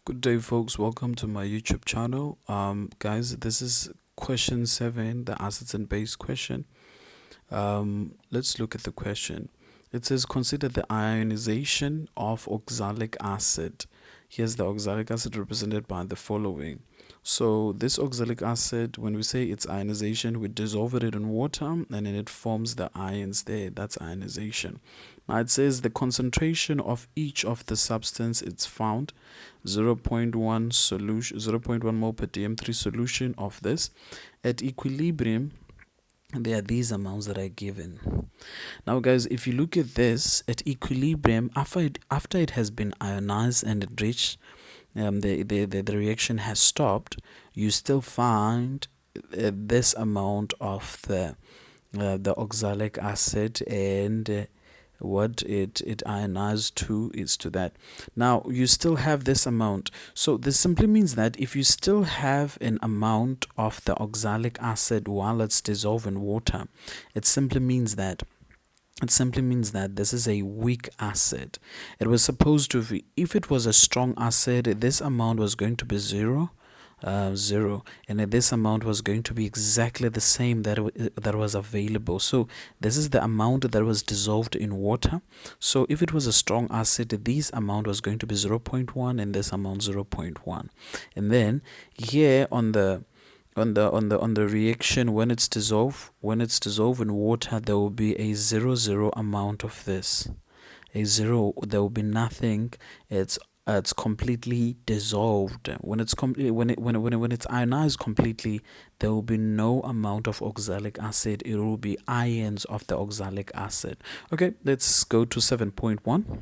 Good day, folks. Welcome to my YouTube channel. Guys, this is question 7, the acids and base question. Let's look at the question. It says, consider the ionization of oxalic acid. Here's the oxalic acid represented by the following. So this oxalic acid, when we say it's ionization, we dissolve it in water and then it forms the ions there. That's ionization. Now it says the concentration of each of the substance it's found 0.1 solution 0.1 mole per dm3 solution of this at equilibrium. There are these amounts that are given. Now guys, if you look at this at equilibrium, after it has been ionized and it reached the reaction has stopped, you still find this amount of the oxalic acid, and what it ionized to is to that. Now you still have this amount, so this simply means that if you still have an amount of the oxalic acid while it's dissolved in water, it simply means that this is a weak acid. It was supposed to be, if it was a strong acid, this amount was going to be 0, and this amount was going to be exactly the same that was available. So this is the amount that was dissolved in water. So if it was a strong acid, this amount was going to be 0.1 and this amount 0.1. And then here on the reaction, when it's dissolved in water, there will be a 0 amount of this. A 0, there will be nothing. It's completely dissolved. When it's ionized completely, there will be no amount of oxalic acid. It will be ions of the oxalic acid. Okay, let's go to 7.1.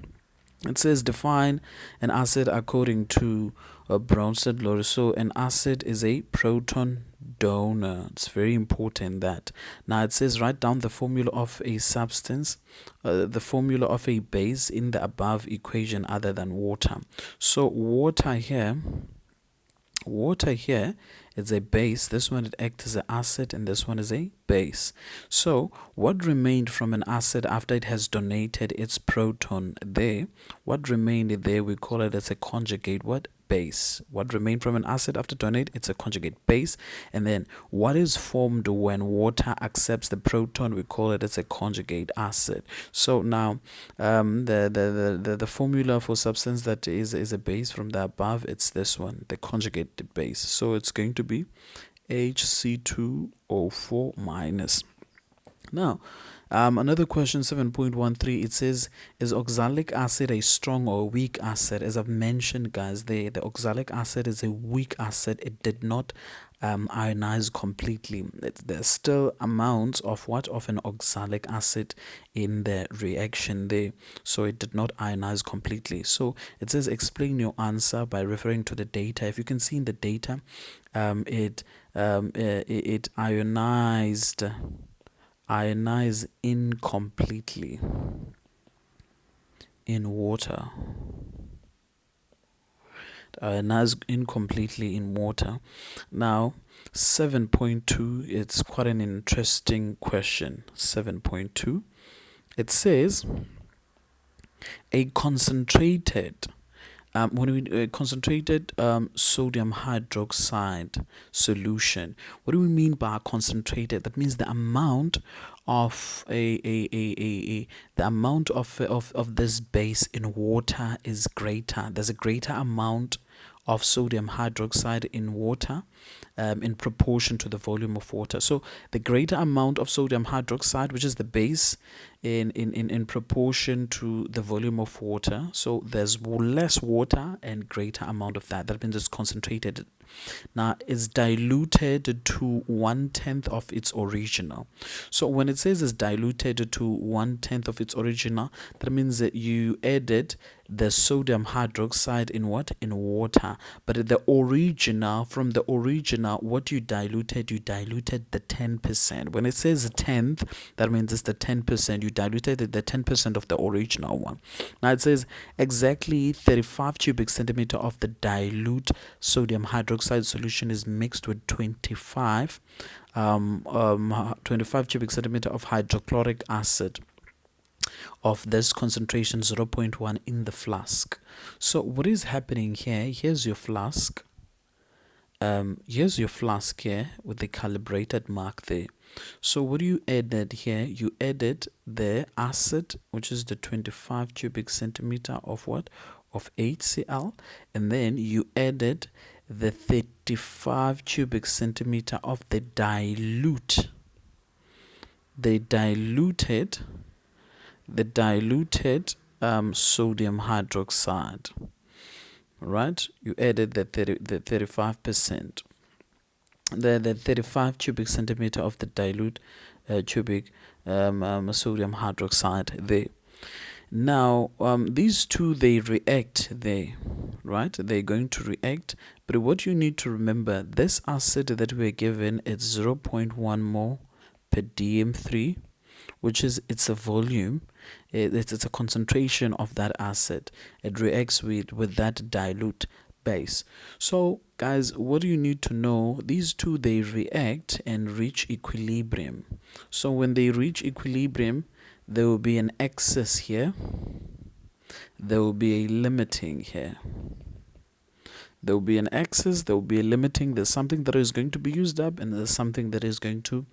It says define an acid according to Bronsted-Lowry. So an acid is a proton donor. It's very important that. Now it says write down the formula of a substance, the formula of a base in the above equation other than water. So water here is a base. This one it acts as an acid and this one is a base. So what remained from an acid after it has donated its proton there? What remained there, we call it as a conjugate base. What remained from an acid after donate, it's a conjugate base. And then what is formed when water accepts the proton, we call it as a conjugate acid. So now the formula for substance that is a base from the above, it's this one, the conjugate base. So it's going to be HC2O4 minus. Now another question, 7.13, it says, is oxalic acid a strong or weak acid? As I've mentioned, guys, the oxalic acid is a weak acid. It did not ionize completely. There's still amounts of an oxalic acid in the reaction there, so it did not ionize completely. So it says explain your answer by referring to the data. If you can see in the data, it ionized incompletely in water. Ionized incompletely in water. Now 7.2, it's quite an interesting question. 7.2, it says a concentrated concentrated sodium hydroxide solution. What do we mean by concentrated? That means the amount of the amount of this base in water is greater. There's a greater amount of sodium hydroxide in water in proportion to the volume of water. So the greater amount of sodium hydroxide, which is the base, in proportion to the volume of water. So there's less water and greater amount of that. That means it's concentrated. Now it's diluted to 1/10 of its original. So when it says it's diluted to 1/10 of its original, that means that you added the sodium hydroxide in water. But from the original, what you diluted the 10%. When it says 10th, that means it's the 10%. You diluted the 10% of the original one. Now it says exactly 35 cubic centimeter of the dilute sodium hydroxide solution is mixed with 25 cubic centimeter of hydrochloric acid. of this concentration 0.1 in the flask. So what is happening here? Here's your flask. Here's your flask here with the calibrated mark there. So what you added here, you added the acid, which is the 25 cubic centimeter of what? Of HCl, and then you added the 35 cubic centimeter of the dilute. The diluted sodium hydroxide, right? You added the 35%, the 35 cubic centimeter of the dilute cubic sodium hydroxide there. Now these two, they react there, right? They're going to react, but what you need to remember, this acid that we're given, it's 0.1 mole per dm3, which is, it's a volume, it's a concentration of that acid. It reacts with that dilute base. So guys, what do you need to know? These two, they react and reach equilibrium. So when they reach equilibrium, there will be an excess here, there will be a limiting here. There will be an excess, there will be a limiting. There's something that is going to be used up, and there's something that is going to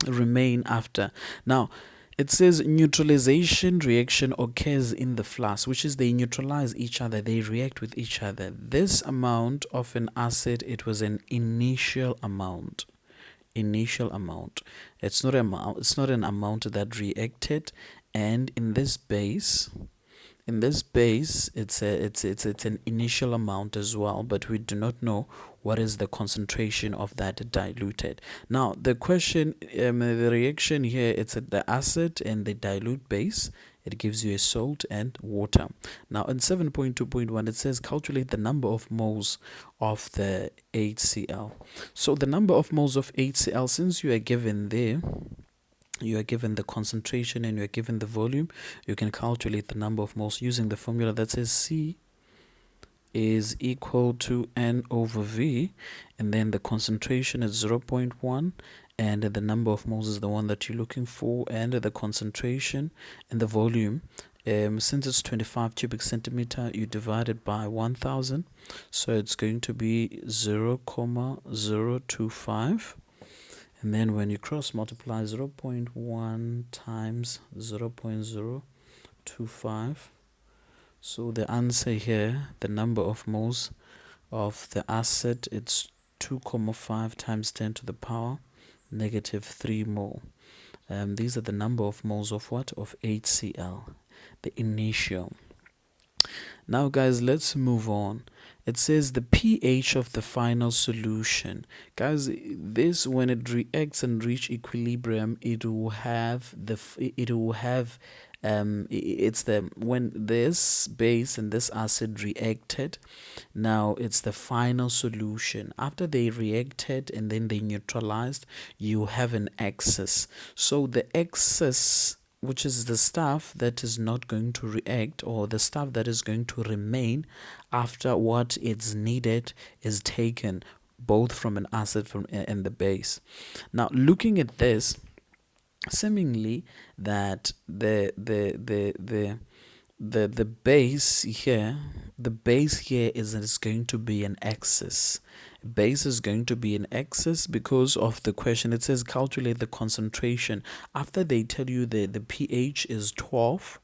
remain after. Now it says neutralization reaction occurs in the flask, which is they neutralize each other, they react with each other. This amount of an acid, it was an initial amount. It's not an amount that reacted. And in this base, it's an initial amount as well, but we do not know what is the concentration of that diluted. Now the question, the reaction here, it's at the acid and the dilute base. It gives you a salt and water. Now in 7.2.1, it says calculate the number of moles of the HCl. So the number of moles of HCl, since you are given there, you are given the concentration and you are given the volume, you can calculate the number of moles using the formula that says C is equal to N over V, and then the concentration is 0.1, and the number of moles is the one that you're looking for, and the concentration and the volume, since it's 25 cubic centimeter, you divide it by 1000, so it's going to be 0.025. And then when you cross multiply 0.1 times 0.025, so the answer here, the number of moles of the acid, it's 2.5 times 10 to the power negative 3 mole. These are the number of moles of what? Of HCl, the initial. Now guys, let's move on. It says the pH of the final solution. Guys, this, when it reacts and reach equilibrium, it will have when this base and this acid reacted, now it's the final solution. After they reacted and then they neutralized, you have an excess. So the excess, which is the stuff that is not going to react, or the stuff that is going to remain after what is needed, is taken both from an acid and the base. Now looking at this, seemingly that the base here, is going to be an excess. Base is going to be an excess because of the question. It says calculate the concentration. After they tell you the pH is 12,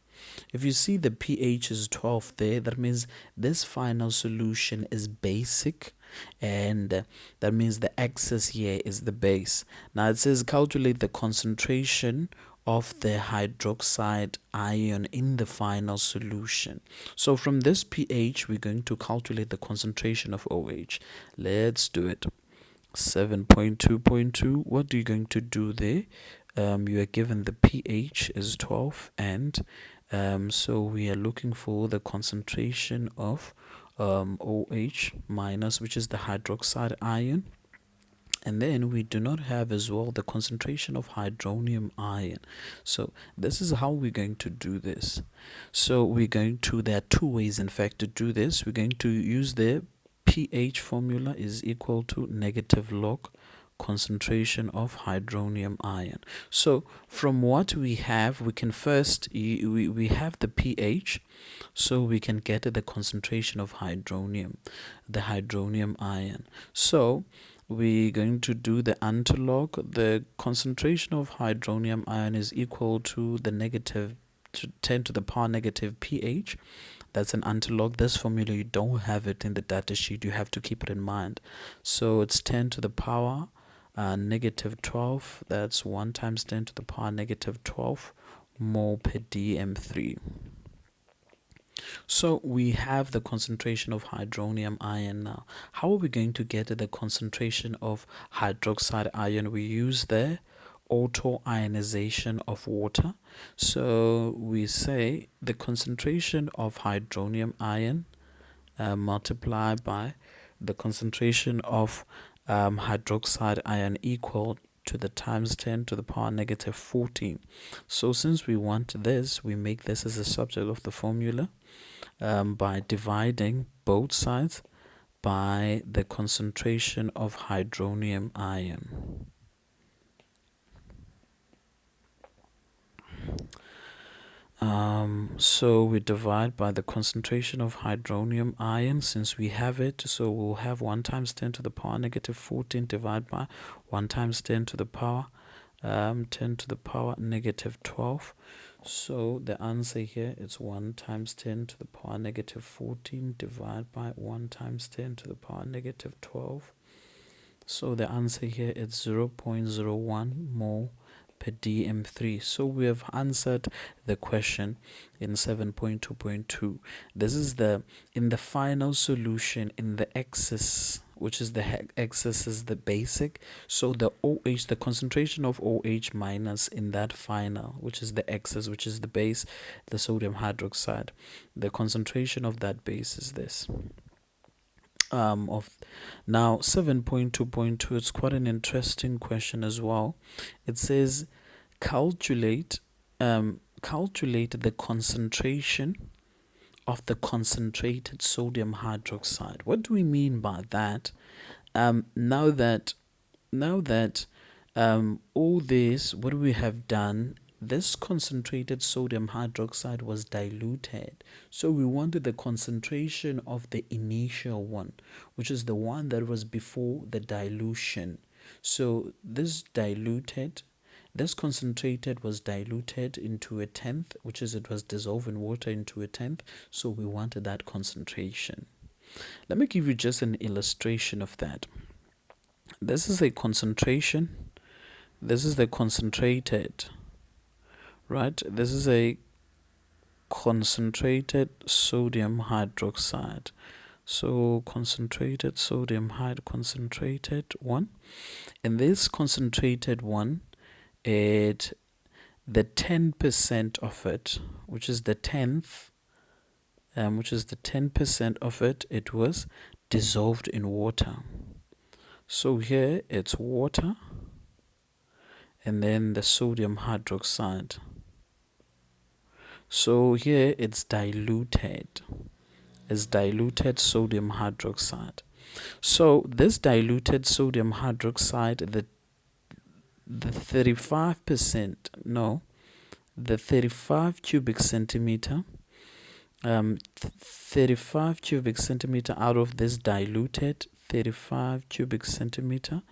if you see the pH is 12 there, that means this final solution is basic, and that means the excess here is the base. Now it says calculate the concentration of the hydroxide ion in the final solution. So from this pH, we're going to calculate the concentration of OH. Let's do it. 7.2.2. What are you going to do there? You are given the pH is 12, and so we are looking for the concentration of OH minus, which is the hydroxide ion. And then we do not have as well the concentration of hydronium ion. So this is how we're going to do this. So there are two ways in fact to do this. We're going to use the pH formula is equal to negative log concentration of hydronium ion. So from what we have, we can first, we have the pH, so we can get the concentration of hydronium, the hydronium ion. So we're going to do the antilog. The concentration of hydronium ion is equal to the negative, to 10 to the power negative pH. That's an antilog. This formula, you don't have it in the data sheet, you have to keep it in mind. So it's 10 to the power negative 12. That's 1 times 10 to the power negative 12 mole per dm3. So we have the concentration of hydronium ion now. How are we going to get the concentration of hydroxide ion? We use the auto-ionization of water. So we say the concentration of hydronium ion multiplied by the concentration of hydroxide ion equal to the times 10 to the power negative 14. So since we want this, we make this as a subject of the formula by dividing both sides by the concentration of hydronium ion. So we divide by the concentration of hydronium ion since we have it. So we'll have 1 times 10 to the power negative 14 divided by 1 times 10 to the power 10 to the power negative 12. So the answer here is 1 times 10 to the power negative 14 divided by 1 times 10 to the power negative 12. So the answer here is 0.01 mole per dm3. So we have answered the question in 7.2.2. This is in the final solution in the excess, which is the excess is the basic. So the OH, the concentration of OH minus in that final, which is the excess, which is the base, the sodium hydroxide, the concentration of that base is this. Of now 7.2.2, it's quite an interesting question as well. It says calculate the concentration of the concentrated sodium hydroxide. What do we mean by that? Now that all this, what we have done, this concentrated sodium hydroxide was diluted. So we wanted the concentration of the initial one, which is the one that was before the dilution. So this concentrated was diluted into a tenth, which is it was dissolved in water into a tenth. So we wanted that concentration. Let me give you just an illustration of that. This is a concentration. This is the concentrated, right? This is a concentrated sodium hydroxide. So concentrated sodium concentrated one. And this concentrated one, the 10% of it, which is the 10% of it, it was dissolved in water. So here it's water and then the sodium hydroxide. So here it's diluted. It's diluted sodium hydroxide. So this diluted sodium hydroxide, the 35%, no, the 35 cubic centimeter, 35 cubic centimeter out of this diluted 35 cubic centimeter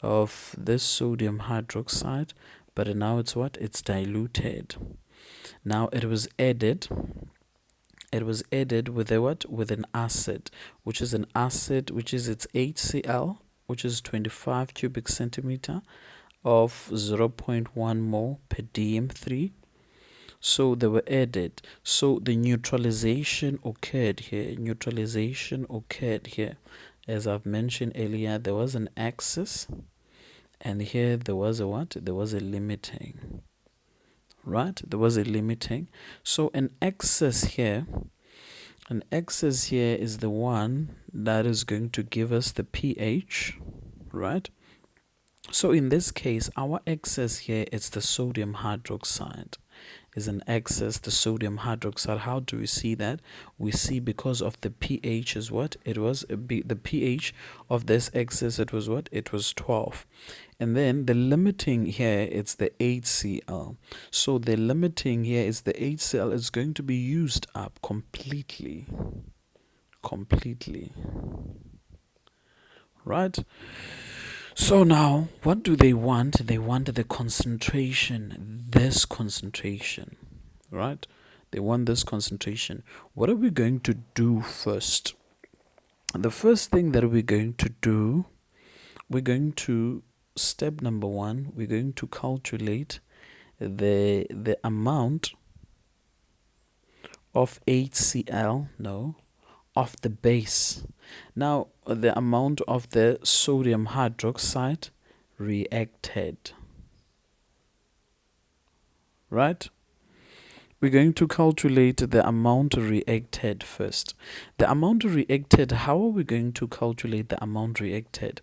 of this sodium hydroxide, but now it's what? It's diluted. Now it was added with a what? With an acid, which is its HCl, which is 25 cubic centimeter of 0.1 mole per dm3. So they were added. So the neutralization occurred here. As I've mentioned earlier, there was an excess, and here there was a what? There was a limiting. Right? There was a limiting. So an excess here is the one that is going to give us the pH, right? So in this case, our excess here is the sodium hydroxide. is an excess, the sodium hydroxide. How do we see that? We see because of the pH is what? It was the pH of this excess, it was what? It was 12. And then the limiting here, it's the HCl. So the limiting here is the HCl is going to be used up completely. Right? So now, what do they want? They want the concentration, this concentration, right? They want this concentration. What are we going to do first? The first thing that we're going to do, we're going to, step number one, we're going to calculate the amount of HCl, no, of the base. Now, the amount of the sodium hydroxide reacted, right? We're going to calculate the amount reacted first. The amount reacted, how are we going to calculate the amount reacted?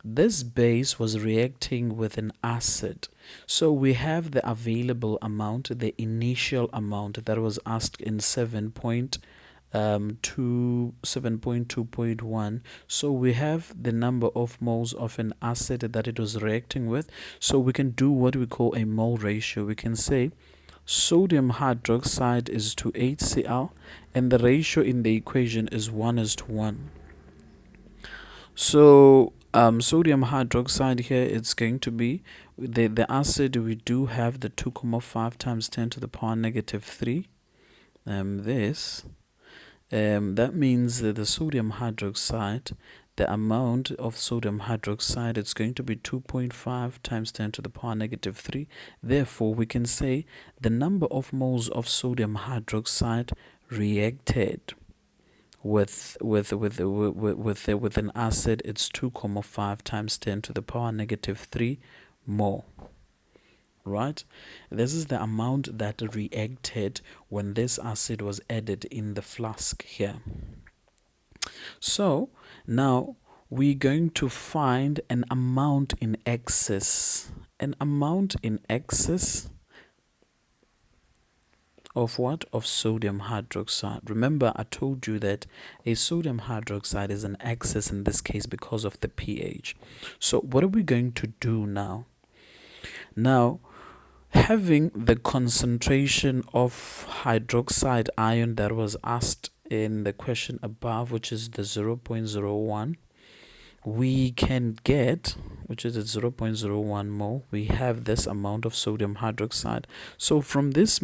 This base was reacting with an acid. So we have the available amount, the initial amount that was asked in 7.2.1. So we have the number of moles of an acid that it was reacting with. So we can do what we call a mole ratio. We can say sodium hydroxide is to HCl, and the ratio in the equation is 1:1. So sodium hydroxide here, it's going to be the acid. We do have the 2.5 times 10 to the power negative 3. That means that the sodium hydroxide, the amount of sodium hydroxide, it's going to be 2.5 times 10 to the power negative 3. Therefore, we can say the number of moles of sodium hydroxide reacted with an acid, it's 2.5 times 10 to the power negative 3 mole. Right? This is the amount that reacted when this acid was added in the flask here. So now we're going to find an amount in excess. An amount in excess of what? Of sodium hydroxide. Remember, I told you that a sodium hydroxide is an excess in this case because of the pH. So what are we going to do now? Now, having the concentration of hydroxide ion that was asked in the question above, which is the 0.01, we can get, which is at 0.01 mole, we have this amount of sodium hydroxide. So from this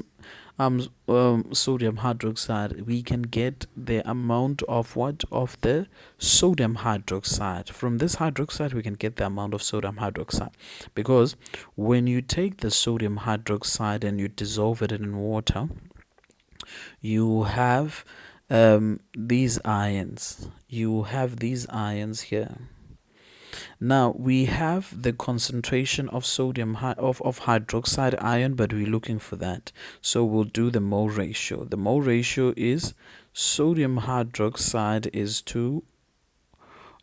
sodium hydroxide, we can get the amount of what? Of the sodium hydroxide. From this hydroxide, we can get the amount of sodium hydroxide, because when you take the sodium hydroxide and you dissolve it in water, you have these ions. You have these ions here. Now we have the concentration of sodium of hydroxide ion, but we're looking for that. So we'll do the mole ratio. The mole ratio is sodium hydroxide is to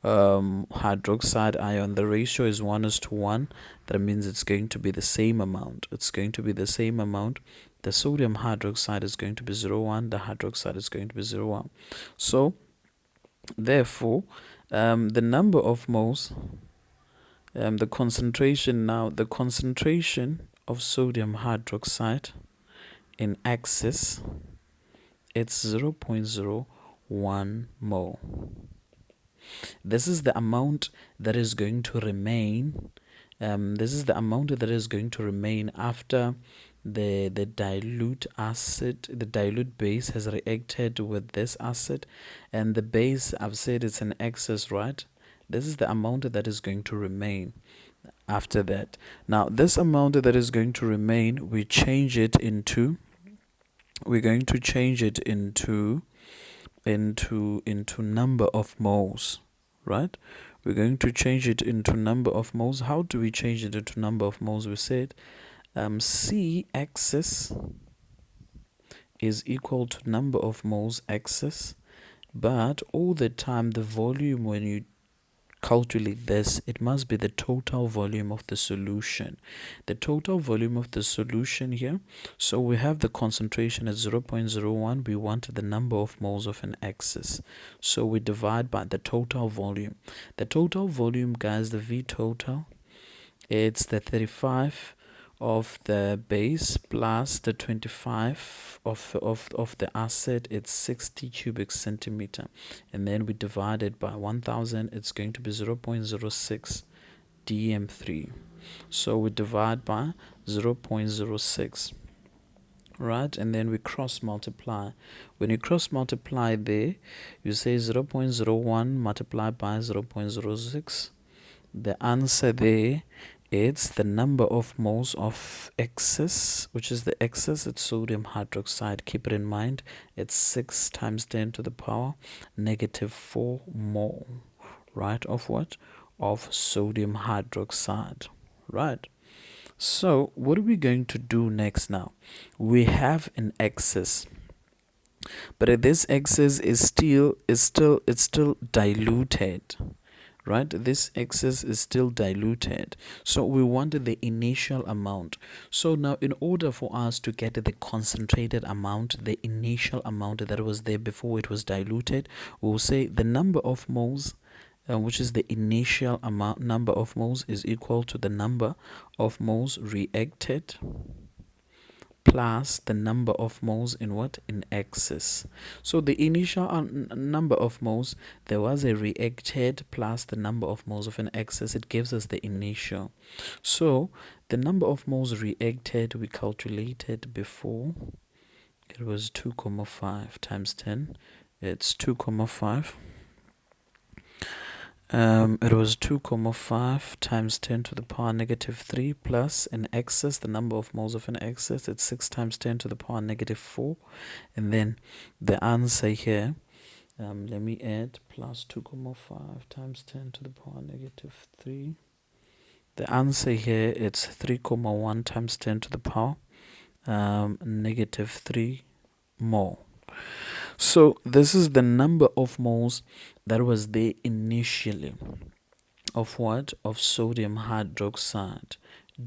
hydroxide ion. The ratio is 1:1. That means it's going to be the same amount. It's going to be the same amount. The sodium hydroxide is going to be 0.1. The hydroxide is going to be 0.1. So therefore, the number of moles, the concentration of sodium hydroxide in excess, it's 0.01 mole. This is the amount that is going to remain. This is the amount that is going to remain after the dilute base has reacted with this acid, and the base, I've said it's an excess, right? This is the amount that is going to remain after that. Now this amount that is going to remain, we're going to change it into number of moles, right? We're going to change it into number of moles. How do we change it into number of moles? We said C excess is equal to number of moles excess, but all the time the volume, when you calculate this, it must be the total volume of the solution. The total volume of the solution here, so we have the concentration at 0.01. We want the number of moles of an excess. So we divide by the total volume. The total volume, guys, the V total, it's the 35 of the base plus the 25 of the acid. It's 60 cubic centimeter, and then we divide it by 1000. It's going to be 0.06 dm3. So we divide by 0.06, right? And then we cross multiply. When you cross multiply there, you say 0.01 multiplied by 0.06. The answer there, it's the number of moles of excess, which is the excess, it's sodium hydroxide. Keep it in mind, it's 6 times 10 to the power negative 4 mole, right, of what? Of sodium hydroxide, right? So what are we going to do next now? We have an excess, but this excess is still diluted, right? This excess is still diluted, so we wanted the initial amount. So now, in order for us to get the concentrated amount, the initial amount that was there before it was diluted, we'll say the number of moles, which is the initial amount, number of moles, is equal to the number of moles reacted plus the number of moles in what? In excess. So the initial number of moles, there was a reacted plus the number of moles of an excess. It gives us the initial. So the number of moles reacted, we calculated before. It was 2,5 times 10. It's 2,5. It was 2,5 times 10 to the power negative 3 plus an excess, the number of moles of an excess, it's 6 times 10 to the power negative 4. And then the answer here, let me add plus 2,5 times 10 to the power negative 3. The answer here, it's 3,1 times 10 to the power negative 3 mole. So this is the number of moles that was there initially of what? Of sodium hydroxide,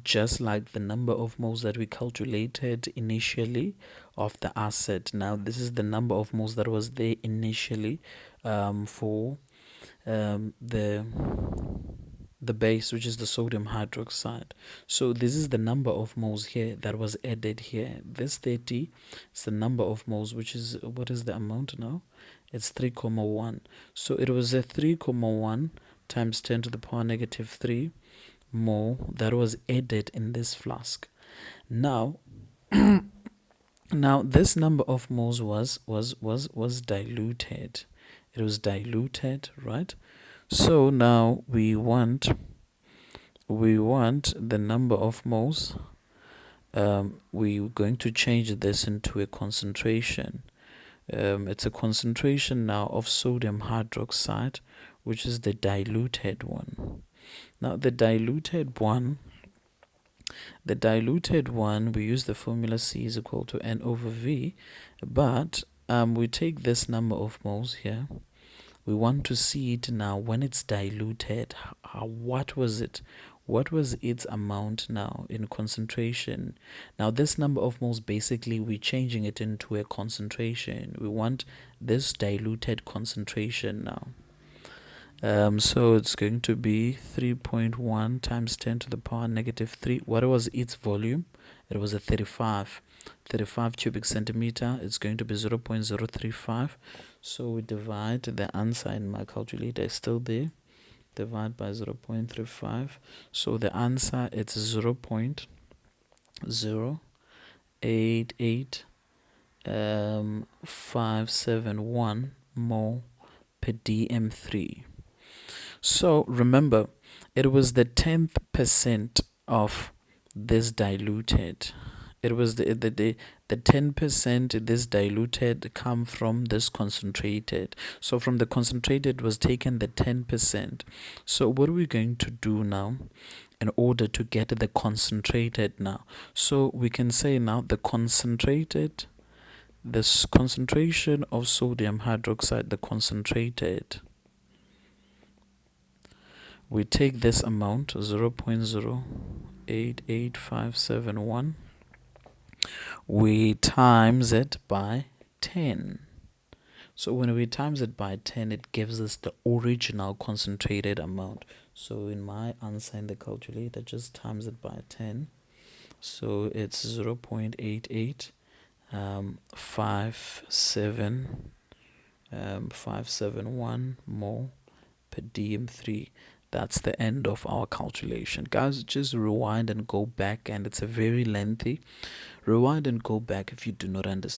just like the number of moles that we calculated initially of the acid. Now this is the number of moles that was there initially for the base, which is the sodium hydroxide. So this is the number of moles here that was added here. This 30 is the number of moles, which is, what is the amount now? It's 3,1. So it was a 3,1 times 10 to the power negative 3 mole that was added in this flask. Now now this number of moles was diluted. It was diluted, right? So now we want the number of moles. We're going to change this into a concentration. It's a concentration now of sodium hydroxide, which is the diluted one. Now the diluted one, we use the formula C is equal to N over V, but we take this number of moles here. We want to see it now when it's diluted. What was it? What was its amount now in concentration? Now this number of moles, basically we're changing it into a concentration. We want this diluted concentration now. So it's going to be 3.1 times 10 to the power negative 3. What was its volume? It was a 35 cubic centimeter. It's going to be 0.035. So we divide the answer in my calculator, is still there. Divide by 0.35. So the answer, it's 0.088571 mole per dm3. So remember, it was the 10th percent of this diluted. It was the 10% this diluted come from this concentrated. So from the concentrated was taken the 10%. So what are we going to do now in order to get the concentrated now? So we can say now the concentrated, this concentration of sodium hydroxide, the concentrated We take this amount 0.088571, we times it by 10. So when we times it by 10, it gives us the original concentrated amount. So in my answer in the calculator, just times it by 10. So it's 0.571 mole per dm3. That's the end of our calculation. Guys, just rewind and go back, and it's a very lengthy. Rewind and go back if you do not understand.